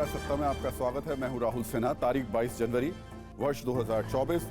नमस्कार, सत्ता में आपका स्वागत है। मैं हूं राहुल सिन्हा। तारीख 22 जनवरी वर्ष 2024,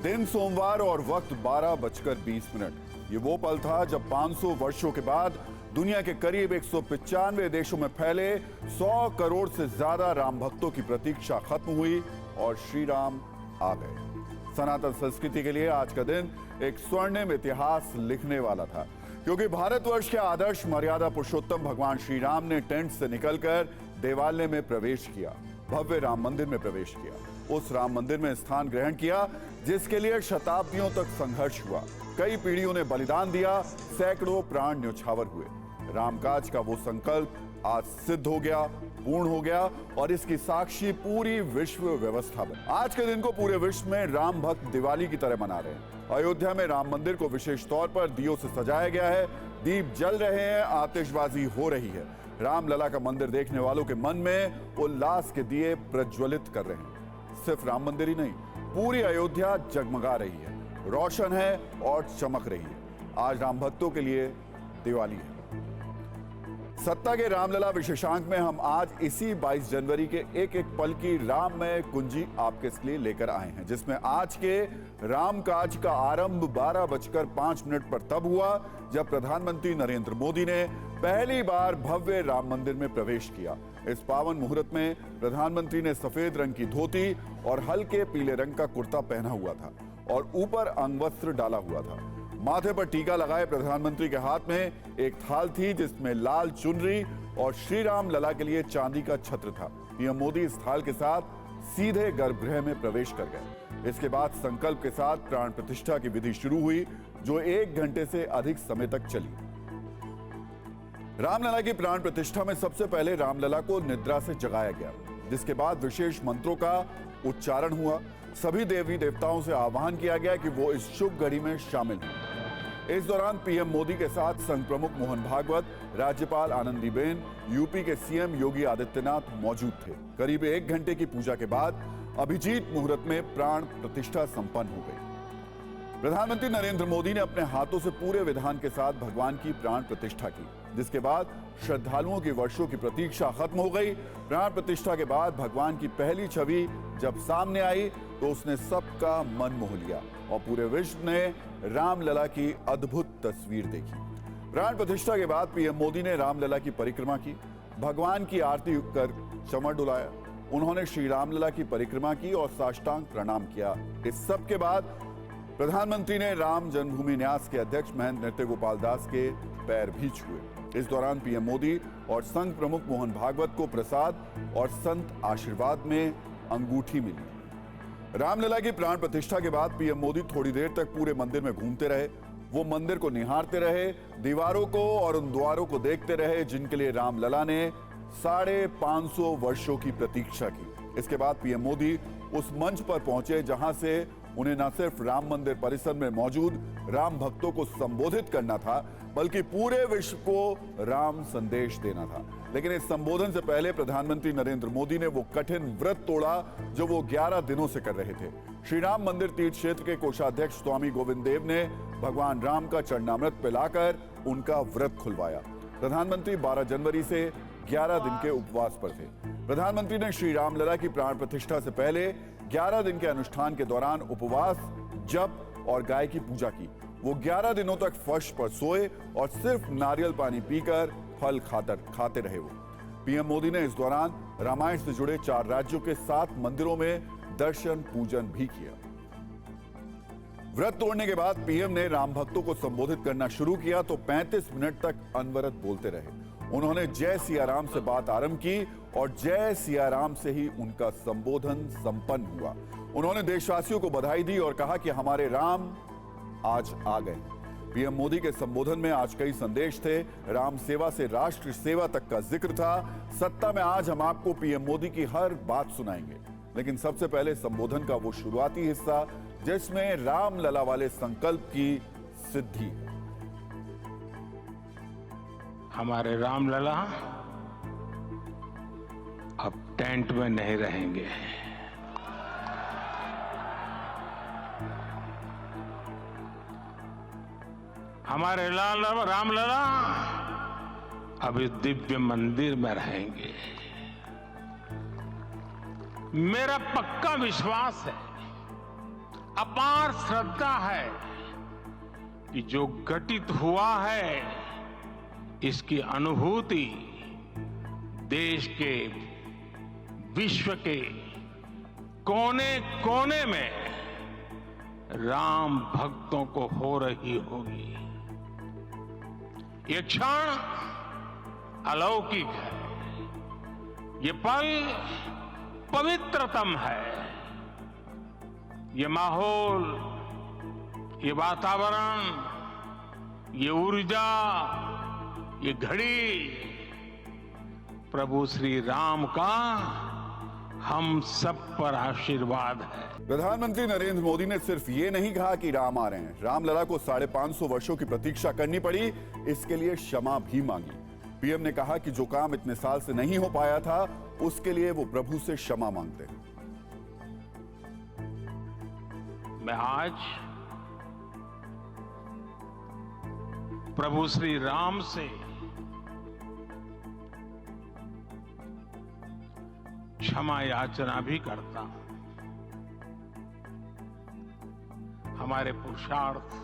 दिन सोमवार और वक्त 12:20। ये वो पल था जब 500 वर्षों के बाद दुनिया के करीब 195 देशों में फैले 100 करोड़ से ज्यादा राम भक्तों की प्रतीक्षा खत्म हुई और श्री राम आ गए। सनातन संस्कृति के लिए आज का दिन एक स्वर्णिम इतिहास लिखने वाला था, क्योंकि भारतवर्ष के आदर्श मर्यादा पुरुषोत्तम भगवान श्री राम ने टेंट से निकलकर देवालय में प्रवेश किया, भव्य राम मंदिर में प्रवेश किया। उस राम मंदिर में स्थान ग्रहण किया जिसके लिए शताब्दियों तक संघर्ष हुआ, कई पीढ़ियों ने बलिदान दिया, सैकड़ों प्राण न्यौछावर हुए। रामकाज का वो संकल्प आज सिद्ध हो गया, पूर्ण हो गया और इसकी साक्षी पूरी विश्व व्यवस्था बनी। आज के दिन को पूरे विश्व में राम भक्त दिवाली की तरह मना रहे हैं। अयोध्या में राम मंदिर को विशेष तौर पर दियों से सजाया गया है, दीप जल रहे हैं, आतिशबाजी हो रही है। रामलला का मंदिर देखने वालों के मन में उल्लास के दिए प्रज्वलित कर रहे हैं। सिर्फ राम मंदिर ही नहीं, पूरी अयोध्या जगमगा रही है, रोशन है और चमक रही है। आज राम भक्तों के लिए दिवाली है। सत्ता के रामलला विशेषांक में हम आज इसी 22 जनवरी के एक एक पल की राममय कुंजी आपके लिए लेकर आए हैं, जिसमें आज के रामकाज का आरंभ 12:05 पर तब हुआ जब प्रधानमंत्री नरेंद्र मोदी ने पहली बार भव्य राम मंदिर में प्रवेश किया। इस पावन मुहूर्त में प्रधानमंत्री ने सफेद रंग की धोती और हल्के पीले रंग का कुर्ता पहना हुआ था और ऊपर अंगवस्त्र डाला हुआ था। माथे पर टीका लगाए प्रधानमंत्री के हाथ में एक थाल थी जिसमें लाल चुनरी और श्री राम लला के लिए चांदी का छत्र था। पीएम मोदी इस थाल के साथ सीधे गर्भगृह में प्रवेश कर गए। इसके बाद संकल्प के साथ प्राण प्रतिष्ठा की विधि शुरू हुई, जो 1 घंटे से अधिक समय तक चली। रामलला की प्राण प्रतिष्ठा में सबसे पहले रामलला को निद्रा से जगाया गया, जिसके बाद विशेष मंत्रों का उच्चारण हुआ। सभी देवी देवताओं से आह्वान किया गया कि वो इस शुभ घड़ी में शामिल हों। इस दौरान पीएम मोदी के साथ संघ प्रमुख मोहन भागवत, राज्यपाल आनंदीबेन, यूपी के सीएम योगी आदित्यनाथ मौजूद थे। करीब 1 घंटे की पूजा के बाद अभिजीत मुहूर्त में प्राण प्रतिष्ठा संपन्न हो गई। प्रधानमंत्री नरेंद्र मोदी ने अपने हाथों से पूरे विधान के साथ भगवान की प्राण प्रतिष्ठा की, जिसके बाद श्रद्धालुओं की वर्षों की प्रतीक्षा खत्म हो गई। प्राण प्रतिष्ठा के बाद भगवान की पहली छवि जब सामने आई तो उसने सबका मन मोह लिया और पूरे विश्व ने रामलला की अद्भुत तस्वीर देखी। प्राण प्रतिष्ठा के बाद पीएम मोदी ने रामलला की परिक्रमा की, भगवान की आरती कर चमर डुलाया। उन्होंने श्री रामलला की परिक्रमा की और साष्टांग प्रणाम किया। इस सब के बाद प्रधानमंत्री ने राम जन्मभूमि न्यास के अध्यक्ष महंत नृत्य गोपाल दास के पैर भी छुए। इस दौरान पीएम मोदी और संघ प्रमुख मोहन भागवत को प्रसाद और संत आशीर्वाद में अंगूठी मिली। रामलला की प्राण प्रतिष्ठा के बाद पीएम मोदी थोड़ी देर तक पूरे मंदिर में घूमते रहे। वो मंदिर को निहारते रहे, दीवारों को और उन द्वारों को देखते रहे जिनके लिए रामलला ने 550 वर्षों की प्रतीक्षा की। इसके बाद पीएम मोदी उस मंच पर पहुंचे जहां से उन्हें न सिर्फ राम मंदिर परिसर में मौजूद राम भक्तों को संबोधित करना था, बल्कि पूरे विश्व को राम संदेश देना था। लेकिन इस संबोधन से पहले प्रधानमंत्री नरेंद्र मोदी ने वो कठिन व्रत तोड़ा जो वो 11 दिनों से कर रहे थे। श्री राम मंदिर तीर्थ क्षेत्र के कोषाध्यक्ष स्वामी गोविंद देव ने भगवान राम का चरणामृत पिलाकर उनका व्रत खुलवाया। प्रधानमंत्री 12 जनवरी से 11 दिन के उपवास पर थे। प्रधानमंत्री ने श्री रामलला की प्राण प्रतिष्ठा से पहले 11 दिन के अनुष्ठान के दौरान उपवास, जप और गाय की पूजा की। वो 11 दिनों तक फर्श पर सोए और सिर्फ नारियल पानी पीकर फल खाते रहे। वो पीएम मोदी ने इस दौरान रामायण से जुड़े 4 राज्यों के 7 मंदिरों में दर्शन पूजन भी किया। व्रत तोड़ने के बाद पीएम ने राम भक्तों को संबोधित करना शुरू किया तो 35 मिनट तक अनवरत बोलते रहे। उन्होंने जय सिया राम से बात आरंभ की और जय सिया राम से ही उनका संबोधन संपन्न हुआ। उन्होंने देशवासियों को बधाई दी और कहा कि हमारे राम आज आ गए। पीएम मोदी के संबोधन में आज कई संदेश थे। राम सेवा से राष्ट्र सेवा तक का जिक्र था। सत्ता में आज हम आपको पीएम मोदी की हर बात सुनाएंगे, लेकिन सबसे पहले संबोधन का वो शुरुआती हिस्सा जिसमें रामलला वाले संकल्प की सिद्धि। हमारे रामलला अब टेंट में नहीं रहेंगे। हमारे रामलला अब इस दिव्य मंदिर में रहेंगे। मेरा पक्का विश्वास है, अपार श्रद्धा है कि जो घटित हुआ है इसकी अनुभूति देश के, विश्व के कोने कोने में राम भक्तों को हो रही होगी। ये क्षण अलौकिक है, ये पल पवित्रतम है। ये माहौल, ये वातावरण, ये ऊर्जा, ये घड़ी प्रभु श्री राम का हम सब पर आशीर्वाद है। प्रधानमंत्री नरेंद्र मोदी ने सिर्फ ये नहीं कहा कि राम आ रहे हैं, रामलला को 550 वर्षों की प्रतीक्षा करनी पड़ी, इसके लिए क्षमा भी मांगी। पीएम ने कहा कि जो काम इतने साल से नहीं हो पाया था, उसके लिए वो प्रभु से क्षमा मांगते हैं। मैं आज प्रभु श्री राम से क्षमा याचना भी करता हूं। हमारे पुरुषार्थ,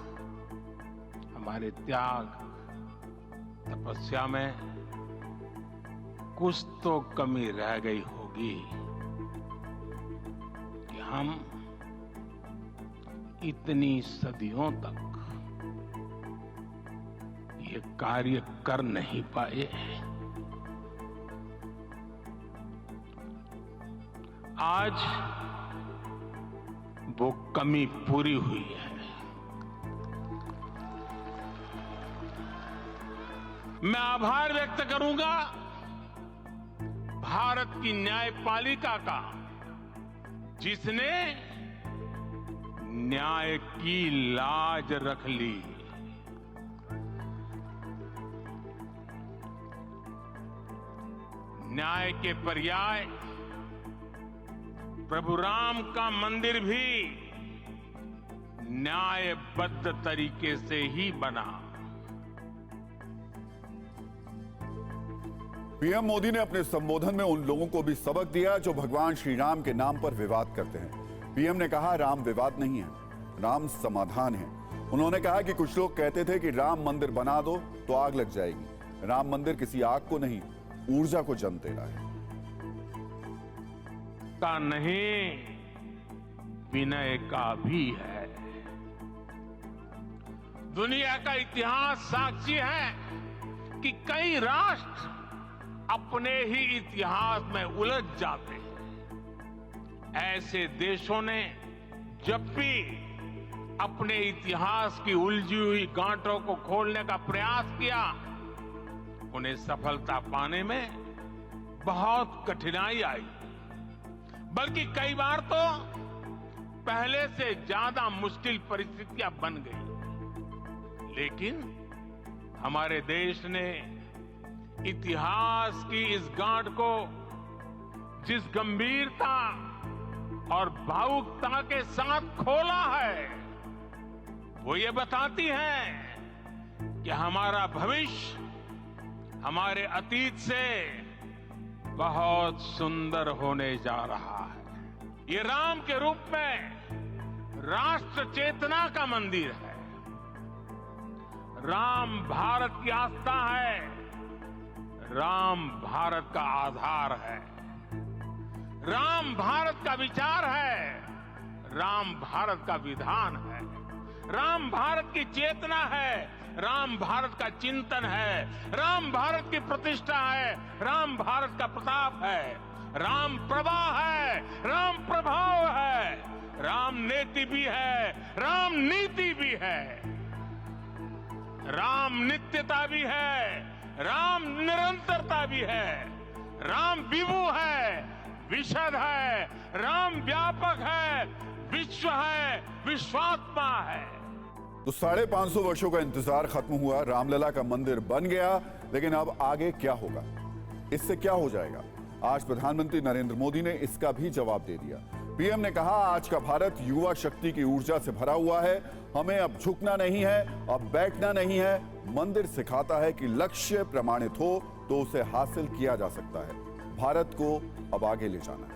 हमारे त्याग, तपस्या में कुछ तो कमी रह गई होगी कि हम इतनी सदियों तक ये कार्य कर नहीं पाए। आज वो कमी पूरी हुई है। मैं आभार व्यक्त करूंगा भारत की न्यायपालिका का, जिसने न्याय की लाज रख ली। न्याय के पर्याय प्रभु राम का मंदिर भी न्यायबद्ध तरीके से ही बना। पीएम मोदी ने अपने संबोधन में उन लोगों को भी सबक दिया जो भगवान श्री राम के नाम पर विवाद करते हैं। पीएम ने कहा, राम विवाद नहीं है, राम समाधान है। उन्होंने कहा कि कुछ लोग कहते थे कि राम मंदिर बना दो तो आग लग जाएगी। राम मंदिर किसी आग को नहीं, ऊर्जा को जन्म दे रहा है। का नहीं, विनय का भी है। दुनिया का इतिहास साक्षी है कि कई राष्ट्र अपने ही इतिहास में उलझ जाते हैं। ऐसे देशों ने जब भी अपने इतिहास की उलझी हुई गांठों को खोलने का प्रयास किया, उन्हें सफलता पाने में बहुत कठिनाई आई, बल्कि कई बार तो पहले से ज्यादा मुश्किल परिस्थितियां बन गई। लेकिन हमारे देश ने इतिहास की इस गांठ को जिस गंभीरता और भावुकता के साथ खोला है, वो ये बताती है कि हमारा भविष्य हमारे अतीत से बहुत सुंदर होने जा रहा है। ये राम के रूप में राष्ट्र चेतना का मंदिर है। राम भारत की आस्था है, राम भारत का आधार है, राम भारत का विचार है, राम भारत का विधान है, राम भारत की चेतना है, राम भारत का चिंतन है, राम भारत की प्रतिष्ठा है, राम भारत का प्रताप है, राम प्रवाह है, राम प्रभाव है, राम नेति भी है, राम नीति भी है, राम नित्यता भी है, राम निरंतरता भी है, राम विभु है, विशद है, राम व्यापक है, विश्व है, विश्वात्मा है। तो 550 वर्षों का इंतजार खत्म हुआ, रामलला का मंदिर बन गया, लेकिन अब आगे क्या होगा, इससे क्या हो जाएगा? आज प्रधानमंत्री नरेंद्र मोदी ने इसका भी जवाब दे दिया। पीएम ने कहा, आज का भारत युवा शक्ति की ऊर्जा से भरा हुआ है। हमें अब झुकना नहीं है, अब बैठना नहीं है। मंदिर सिखाता है कि लक्ष्य प्रमाणित हो तो उसे हासिल किया जा सकता है। भारत को अब आगे ले जाना है।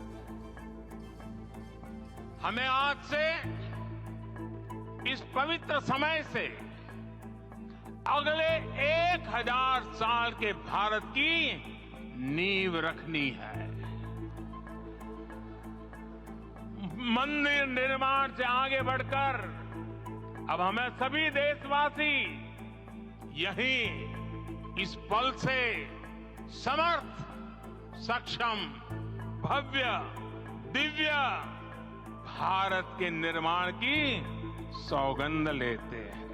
हमें आज से इस पवित्र समय से अगले 1000 साल के भारत की नींव रखनी है। मंदिर निर्माण से आगे बढ़कर अब हमें सभी देशवासी यही इस पल से समर्थ, सक्षम, भव्य, दिव्य भारत के निर्माण की सौगंध लेते हैं।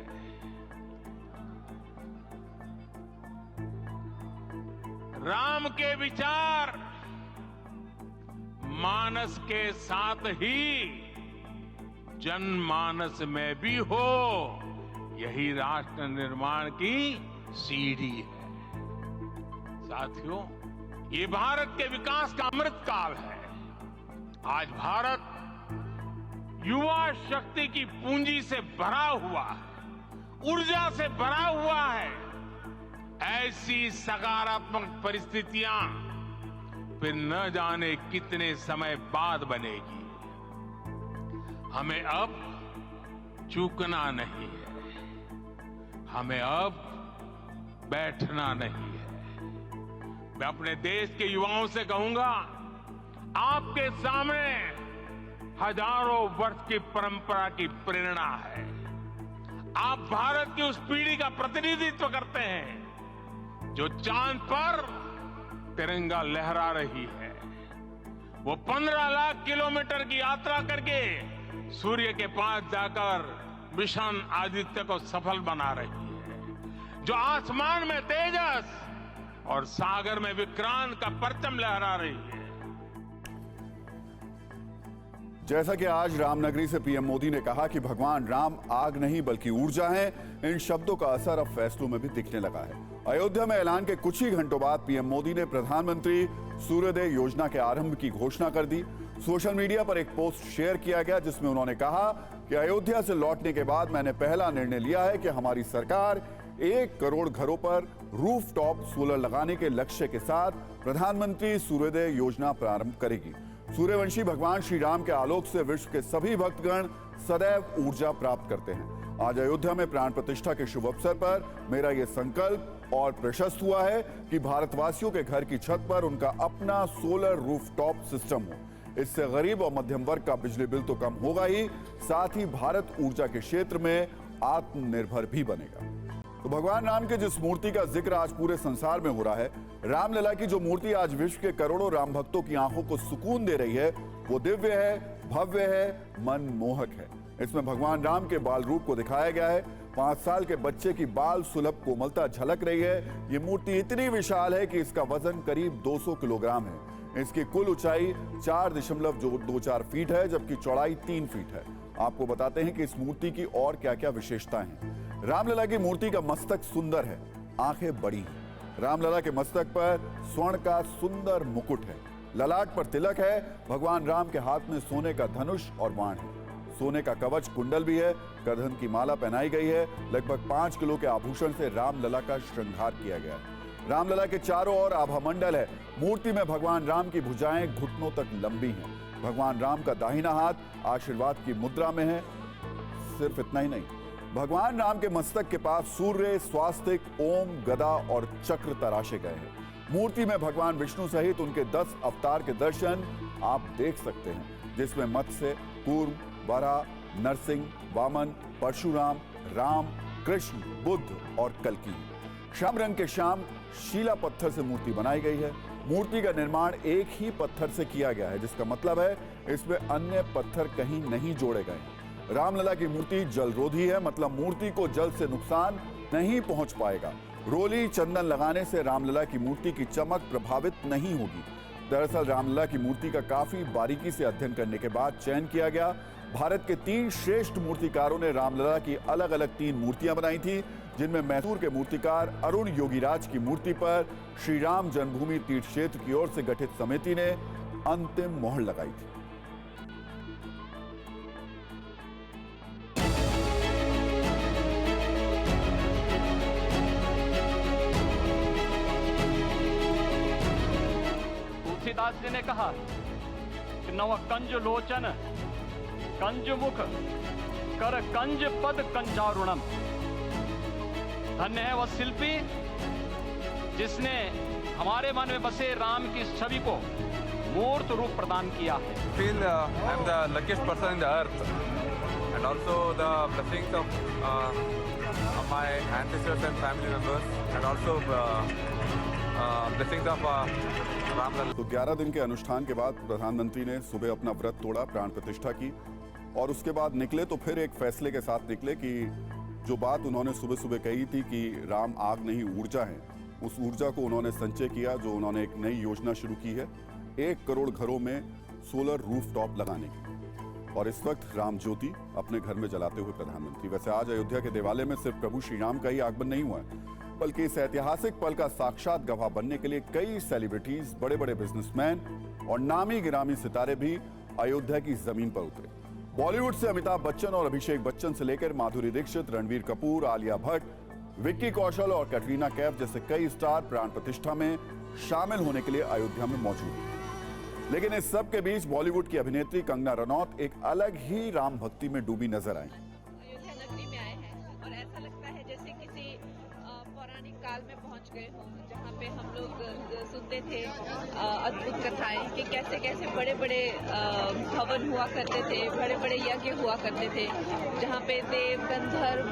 राम के विचार मानस के साथ ही जनमानस में भी हो, यही राष्ट्र निर्माण की सीढ़ी है। साथियों, ये भारत के विकास का अमृत काल है। आज भारत युवा शक्ति की पूंजी से भरा हुआ है, ऊर्जा से भरा हुआ है। ऐसी सकारात्मक परिस्थितियां फिर न जाने कितने समय बाद बनेगी। हमें अब चूकना नहीं है, हमें अब बैठना नहीं है। मैं अपने देश के युवाओं से कहूंगा, आपके सामने हजारों वर्ष की परंपरा की प्रेरणा है। आप भारत की उस पीढ़ी का प्रतिनिधित्व करते हैं जो चांद पर तिरंगा लहरा रही है। वो 15 लाख किलोमीटर की यात्रा करके सूर्य के पास जाकर मिशन आदित्य को सफल बना रही है। जो आसमान में तेजस और सागर में विक्रांत का परचम लहरा रही है। जैसा कि आज रामनगरी से पीएम मोदी ने कहा कि भगवान राम आग नहीं बल्कि ऊर्जा है, इन शब्दों का असर अब फैसलों में भी दिखने लगा है। अयोध्या में ऐलान के कुछ ही घंटों बाद पीएम मोदी ने प्रधानमंत्री सूर्योदय योजना के आरंभ की घोषणा कर दी। सोशल मीडिया पर एक पोस्ट शेयर किया गया जिसमें उन्होंने कहा कि अयोध्या से लौटने के बाद मैंने पहला निर्णय लिया है कि हमारी सरकार 1 करोड़ घरों पर रूफटॉप सोलर लगाने के लक्ष्य के साथ प्रधानमंत्री सूर्योदय योजना प्रारंभ करेगी। सूर्यवंशी भगवान श्री राम के आलोक से विश्व के सभी भक्तगण सदैव ऊर्जा प्राप्त करते हैं। आज अयोध्या में प्राण प्रतिष्ठा के शुभ अवसर पर मेरा यह संकल्प और प्रशस्त हुआ है कि भारतवासियों के घर की छत पर उनका अपना सोलर रूफटॉप सिस्टम हो। इससे गरीब और मध्यम वर्ग का बिजली बिल तो कम होगा ही, साथ ही भारत ऊर्जा के क्षेत्र में आत्मनिर्भर भी बनेगा। तो भगवान राम के जिस मूर्ति का जिक्र आज पूरे संसार में हो रहा है, रामलला की जो मूर्ति आज विश्व के करोड़ों राम भक्तों की आंखों को सुकून दे रही है, वो दिव्य है, भव्य है, मनमोहक है। इसमें भगवान राम के बाल रूप को दिखाया गया है। 5 साल के बच्चे की बाल सुलभ कोमलता झलक रही है। ये मूर्ति इतनी विशाल है कि इसका वजन करीब 200 किलोग्राम है। इसकी कुल ऊंचाई 4.24 फीट है, जबकि चौड़ाई 3 फीट है। आपको बताते हैं कि इस मूर्ति की और क्या क्या विशेषताएं हैं। रामलला की मूर्ति का मस्तक सुंदर है, आंखें बड़ी हैं। रामलला के मस्तक पर स्वर्ण का सुंदर मुकुट है, ललाट पर तिलक है। भगवान राम के हाथ में सोने का धनुष और बाण है। सोने का कवच कुंडल भी है, करधन की माला पहनाई गई है। लगभग 5 किलो के आभूषण से रामलला का श्रृंगार किया गया है। रामलला के चारों ओर आभा मंडल है। मूर्ति में भगवान राम की भुजाएं घुटनों तक लंबी हैं। भगवान राम का दाहिना हाथ आशीर्वाद की मुद्रा में है। सिर्फ इतना ही नहीं, भगवान राम के मस्तक के पास सूर्य, स्वास्तिक, ओम, गदा और चक्र तराशे गए हैं। मूर्ति में भगवान विष्णु सहित उनके 10 अवतार के दर्शन आप देख सकते हैं, जिसमें मत्स्य, कूर्म, वराह, नरसिंह, वामन, परशुराम, राम, कृष्ण, बुद्ध और कल्कि। श्याम रंग के श्याम शीला पत्थर से मूर्ति बनाई गई है। मूर्ति का निर्माण एक ही पत्थर से किया गया है, जिसका मतलब है इसमें अन्य पत्थर कहीं नहीं जोड़े गए हैं। रामलला की मूर्ति जलरोधी है, मतलब मूर्ति को जल से नुकसान नहीं पहुंच पाएगा। रोली चंदन लगाने से रामलला की मूर्ति की चमक प्रभावित नहीं होगी। दरअसल रामलला की मूर्ति का काफी बारीकी से अध्ययन करने के बाद चयन किया गया। भारत के 3 श्रेष्ठ मूर्तिकारों ने रामलला की अलग अलग 3 मूर्तियां बनाई थी, जिनमें मैसूर के मूर्तिकार अरुण योगीराज की मूर्ति पर श्री राम जन्मभूमि तीर्थ क्षेत्र की ओर से गठित समिति ने अंतिम मोहर लगाई थी। तुलसीदास जी ने कहा कि नव कंज लोचन कंजुमुख कर कंज पद कंचारुणम। धन्य है वह शिल्पी जिसने हमारे मन में बसे राम की छवि को मूर्त रूप प्रदान किया है। Feel I am the luckiest person in the earth, and also the blessings of my ancestors and family members, and also blessings of Ram Lalla. तो 11 दिन के अनुष्ठान के बाद प्रधानमंत्री ने सुबह अपना व्रत तोड़ा, प्राण प्रतिष्ठा की और उसके बाद निकले तो फिर एक फैसले के साथ निकले कि जो बात उन्होंने सुबह सुबह कही थी कि राम आग नहीं ऊर्जा है, उस ऊर्जा को उन्होंने संचय किया। जो उन्होंने एक नई योजना शुरू की है 1 करोड़ घरों में सोलर रूफटॉप लगाने की, और इस वक्त राम ज्योति अपने घर में जलाते हुए प्रधानमंत्री। वैसे आज अयोध्या के देवालय में सिर्फ प्रभु श्री राम का ही आगमन नहीं हुआ है, बल्कि इस ऐतिहासिक पल का साक्षात गवाह बनने के लिए कई सेलिब्रिटीज, बड़े बड़े बिजनेसमैन और नामी गिरामी सितारे भी अयोध्या की जमीन पर उतरे। बॉलीवुड से अमिताभ बच्चन और अभिषेक बच्चन से लेकर माधुरी दीक्षित, रणवीर कपूर, आलिया भट्ट, विक्की कौशल और कैटरीना कैफ जैसे कई स्टार प्राण प्रतिष्ठा में शामिल होने के लिए अयोध्या में मौजूद हैं। लेकिन इस सब के बीच बॉलीवुड की अभिनेत्री कंगना रनौत एक अलग ही राम भक्ति में डूबी नजर आई। अयोध्या नगरी में आए हैं और ऐसा लगता है जैसे किसी पौराणिक काल में पहुंच गए हों, जहाँ पे हम लोग सुनते थे अद्भुत कथाएं कि कैसे कैसे बड़े बड़े भवन हुआ करते थे, बड़े बड़े यज्ञ हुआ करते थे, जहाँ पे देव गंधर्व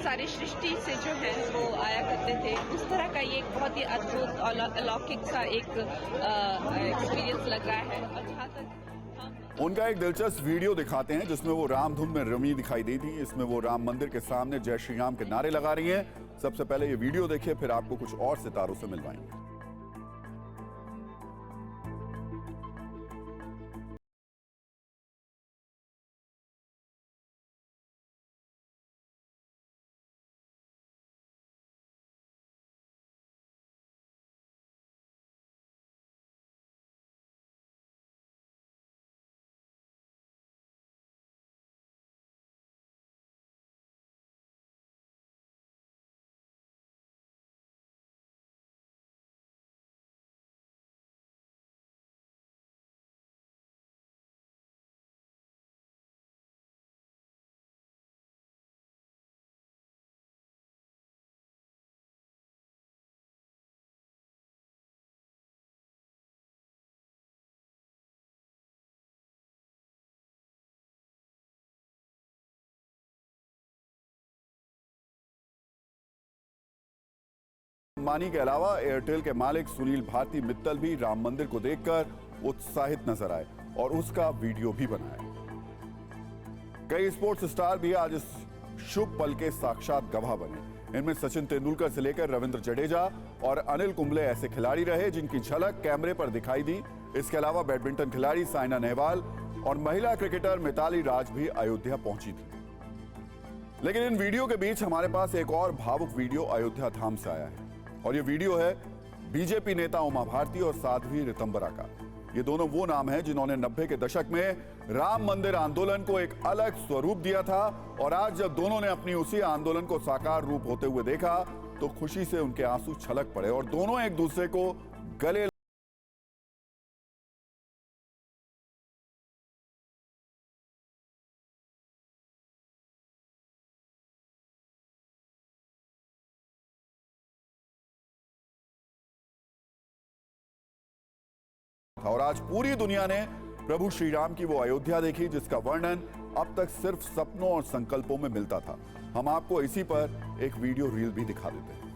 सारी सृष्टि से जो है वो आया करते थे। उस तरह का ये एक बहुत ही अद्भुत और अलौकिक सा एक एक्सपीरियंस लग रहा है। और जहाँ तक उनका एक दिलचस्प वीडियो दिखाते हैं जिसमें वो राम धुन में रमी दिखाई दी थी। इसमें वो राम मंदिर के सामने जय श्री राम के नारे लगा रही हैं। सबसे पहले ये वीडियो देखिए, फिर आपको कुछ और सितारों से मिलवाएंगे। अंबानी के अलावा एयरटेल के मालिक सुनील भारती मित्तल भी राम मंदिर को देखकर उत्साहित नजर आए और उसका वीडियो भी बनाया। कई स्पोर्ट्स स्टार भी आज इस शुभ पल के साक्षात गवाह बने। इनमें सचिन तेंदुलकर से लेकर रविंद्र जडेजा और अनिल कुंबले ऐसे खिलाड़ी रहे जिनकी झलक कैमरे पर दिखाई दी। इसके अलावा बैडमिंटन खिलाड़ी साइना नेहवाल और महिला क्रिकेटर मिताली राज भी अयोध्या पहुंची थी। लेकिन इन वीडियो के बीच हमारे पास एक और भावुक वीडियो अयोध्या धाम से आया है, और ये वीडियो है बीजेपी नेता उमा भारती और साध्वी रितंबरा का। ये दोनों वो नाम हैं जिन्होंने 90 के दशक में राम मंदिर आंदोलन को एक अलग स्वरूप दिया था, और आज जब दोनों ने अपनी उसी आंदोलन को साकार रूप होते हुए देखा तो खुशी से उनके आंसू छलक पड़े और दोनों एक दूसरे को गले और आज पूरी दुनिया ने प्रभु श्री राम की वो अयोध्या देखी जिसका वर्णन अब तक सिर्फ सपनों और संकल्पों में मिलता था। हम आपको इसी पर एक वीडियो रील भी दिखा देते हैं।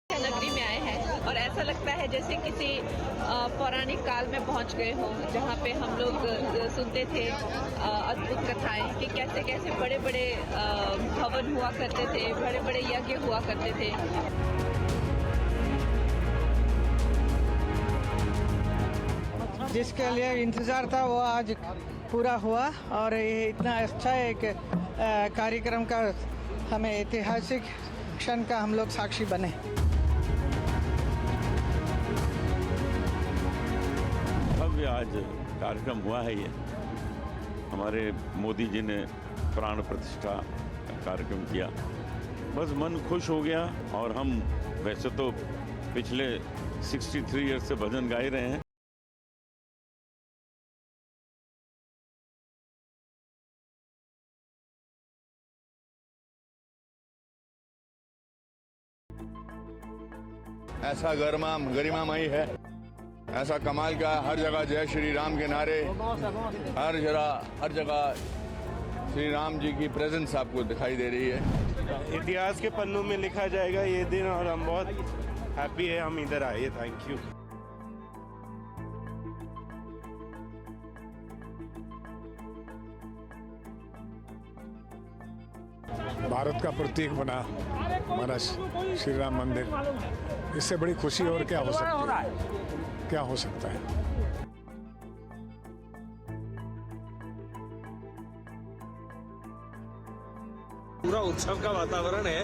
नगरी में आए हैं और ऐसा लगता है जैसे किसी पौराणिक काल में पहुंच गए हों, जहाँ पे हम लोग सुनते थे अद्भुत कथाएं कि कैसे कैसे बड़े बड़े भवन हुआ करते थे, बड़े बड़े यज्ञ हुआ करते थे। जिसके लिए इंतज़ार था वो आज पूरा हुआ और ये इतना अच्छा एक कार्यक्रम का हमें ऐतिहासिक क्षण का हम लोग साक्षी बने। भव्य आज कार्यक्रम हुआ है। ये हमारे मोदी जी ने प्राण प्रतिष्ठा कार्यक्रम किया बस मन खुश हो गया। और हम वैसे तो पिछले 63 ईयर्स से भजन गा ही रहे हैं। ऐसा गरिमामयी है, ऐसा कमाल का हर जगह जय श्री राम के नारे, हर जगह श्री राम जी की प्रेजेंस आपको दिखाई दे रही है। इतिहास के पन्नों में लिखा जाएगा ये दिन और हम बहुत हैप्पी है हम इधर आए। Thank you. भारत का प्रतीक बना हमारा श्री राम मंदिर, इससे बड़ी खुशी और क्या हो सकती है, क्या हो सकता है। पूरा उत्सव का वातावरण है,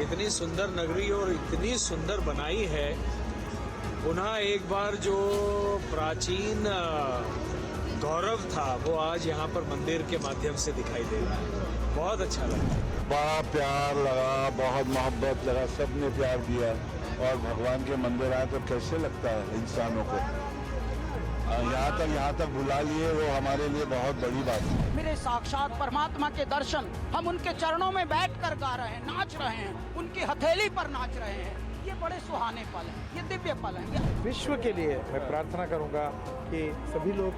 इतनी सुंदर नगरी और इतनी सुंदर बनाई है। पुनः एक बार जो प्राचीन गौरव था वो आज यहाँ पर मंदिर के माध्यम से दिखाई दे रहा है। बहुत अच्छा लगा, बड़ा प्यार लगा, बहुत मोहब्बत लगा, सबने प्यार दिया। और भगवान के मंदिर आए तो कैसे लगता है इंसानों को, यहाँ तक बुला लिए, वो हमारे लिए बहुत बड़ी बात है। मेरे साक्षात परमात्मा के दर्शन, हम उनके चरणों में बैठकर गा रहे हैं, नाच रहे हैं, उनकी हथेली पर नाच रहे हैं। ये बड़े सुहाने पल हैं, ये दिव्य पल हैं। विश्व के लिए मैं प्रार्थना करूंगा कि सभी लोग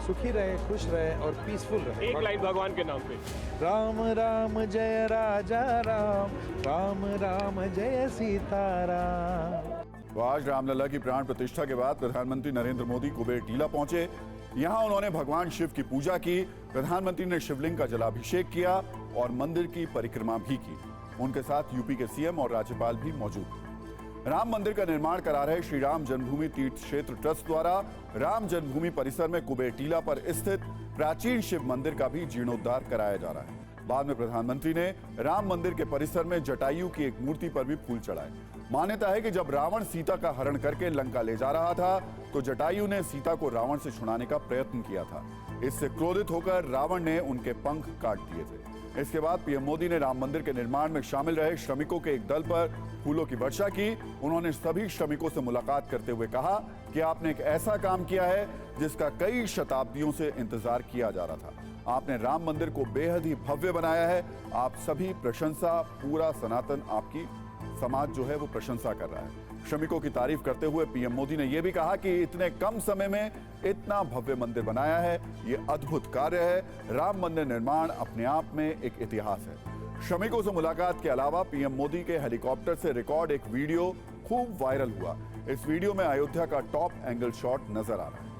सुखी रहे, खुश रहे और पीसफुल रहे। एक लाइन भगवान के नाम पे। राम राम जय राजा राम, राम राम जय सीताराम। तो आज रामलला की प्राण प्रतिष्ठा के बाद प्रधानमंत्री नरेंद्र मोदी कुबेर टीला पहुंचे। यहां उन्होंने भगवान शिव की पूजा की। प्रधानमंत्री ने शिवलिंग का जलाभिषेक किया और मंदिर की परिक्रमा भी की। उनके साथ यूपी के सीएम और राज्यपाल भी मौजूद थे। राम मंदिर का निर्माण करा रहे श्री राम जन्मभूमि तीर्थ क्षेत्र ट्रस्ट द्वारा राम जन्मभूमि परिसर में कुबेर टीला पर स्थित प्राचीन शिव मंदिर का भी जीर्णोद्धार कराया जा रहा है। बाद में प्रधानमंत्री ने राम मंदिर के परिसर में जटायु की एक मूर्ति पर भी फूल चढ़ाए। मान्यता है कि जब रावण सीता का हरण करके लंका ले जा रहा था तो जटायु ने सीता को रावण से छुड़ाने का प्रयत्न किया था। इससे क्रोधित होकर रावण ने उनके पंख काट दिए थे। इसके बाद पीएम मोदी ने राम मंदिर के निर्माण में शामिल रहे श्रमिकों के एक दल पर फूलों की वर्षा की। उन्होंने सभी श्रमिकों से मुलाकात करते हुए कहा कि आपने एक ऐसा काम किया है जिसका कई शताब्दियों से इंतजार किया जा रहा था। आपने राम मंदिर को बेहद ही भव्य बनाया है। आप सभी प्रशंसा, पूरा सनातन आपकी समाज जो है वो प्रशंसा कर रहा है। श्रमिकों की तारीफ करते हुए पीएम मोदी ने यह भी कहा कि इतने कम समय में इतना भव्य मंदिर बनाया है, ये अद्भुत कार्य है। राम मंदिर निर्माण अपने आप में एक इतिहास है। श्रमिकों से मुलाकात के अलावा पीएम मोदी के हेलीकॉप्टर से रिकॉर्ड एक वीडियो खूब वायरल हुआ। इस वीडियो में अयोध्या का टॉप एंगल शॉट नजर आ रहा है।